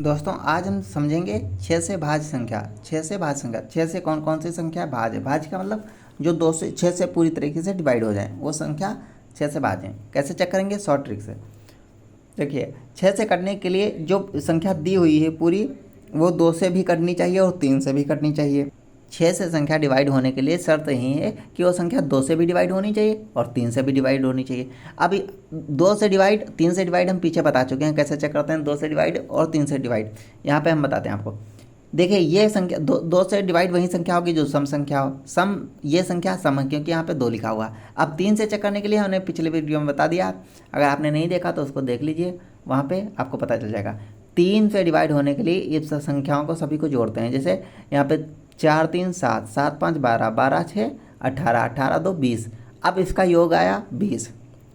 दोस्तों आज हम समझेंगे 6 से भाज्य संख्या। 6 से भाज्य संख्या, 6 से कौन कौन सी संख्या भाज्य है। भाज्य का मतलब जो 2 से 6 से पूरी तरीके से डिवाइड हो जाए वो संख्या 6 से भाज्य है। कैसे चेक करेंगे? शॉर्ट ट्रिक से। देखिए 6 से कटने के लिए जो संख्या दी हुई है पूरी वो 2 से भी कटनी चाहिए और 3 से भी कटनी चाहिए। 6 से संख्या डिवाइड होने के लिए शर्त यही है कि वो संख्या 2 से भी डिवाइड होनी चाहिए और 3 से भी डिवाइड होनी चाहिए। अभी 2 से डिवाइड 3 से डिवाइड हम पीछे बता चुके हैं, कैसे चेक करते हैं 2 से डिवाइड और 3 से डिवाइड। यहाँ पे हम बताते हैं आपको। देखिए ये संख्या दो से डिवाइड वही संख्या होगी जो सम संख्या हो। सम ये संख्या सम है क्योंकि यहाँ पे 2 लिखा हुआ है। अब 3 से चेक करने के लिए हमने पिछले वीडियो में बता दिया, अगर आपने नहीं देखा तो उसको देख लीजिए, वहाँ पे आपको पता चल जाएगा। 3 से डिवाइड होने के लिए ये संख्याओं को सभी को जोड़ते हैं। जैसे यहाँ पे 4 3 7, 7 5 12, 12 6 18, 18 2 20। अब इसका योग आया 20।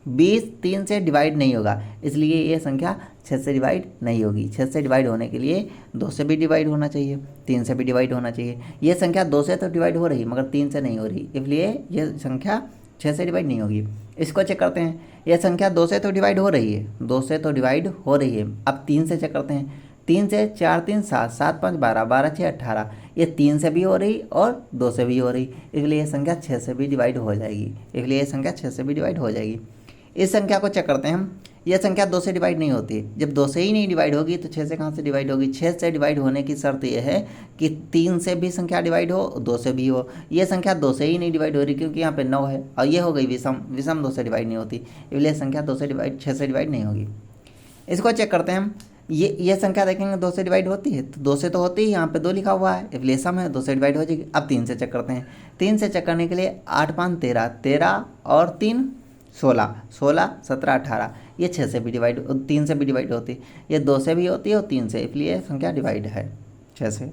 20 3 से डिवाइड नहीं होगा, इसलिए ये संख्या 6 से डिवाइड नहीं होगी। 6 से डिवाइड होने के लिए 2 से भी डिवाइड होना चाहिए, 3 से भी डिवाइड होना चाहिए। ये संख्या 2 से तो डिवाइड हो रही मगर 3 से नहीं हो रही, इसलिए ये संख्या 6 से डिवाइड नहीं होगी। इसको चेक करते हैं। यह संख्या 2 से तो डिवाइड हो रही है, 2 से तो डिवाइड हो रही है। अब 3 से चेक करते हैं। 3 से 4 3 7, 7 5 12, 12 6 18। ये 3 से भी हो रही और 2 से भी हो रही, इसलिए ये संख्या 6 से भी डिवाइड हो जाएगी। इसलिए ये संख्या 6 से भी डिवाइड हो जाएगी। इस संख्या को चेक करते हैं हम। यह संख्या 2 से डिवाइड नहीं होती। जब 2 से ही नहीं डिवाइड होगी तो 6 से कहाँ से डिवाइड होगी? 6 से डिवाइड होने की शर्त यह है कि 3 से भी संख्या डिवाइड हो, 2 से भी हो। यह संख्या 2 से ही नहीं डिवाइड हो रही क्योंकि यहाँ पे 9 है और ये हो गई विषम। विषम 2 से डिवाइड नहीं होती, इसलिए संख्या 2 से डिवाइड 6 से डिवाइड नहीं होगी। इसको चेक करते हैं हम। ये संख्या देखेंगे 2 से डिवाइड होती है, तो 2 से तो होती है, यहाँ पे 2 लिखा हुआ है, इसलिए सम है, 2 से डिवाइड हो जाएगी। अब 3 से चेक करते हैं। 3 से चेक करने के लिए 8 5 13, 13 और 3 16, 16 17 18। ये 6 से भी डिवाइड 3 से भी डिवाइड होती है, ये 2 से भी होती है और 3 से, इसलिए संख्या डिवाइड है 6 से।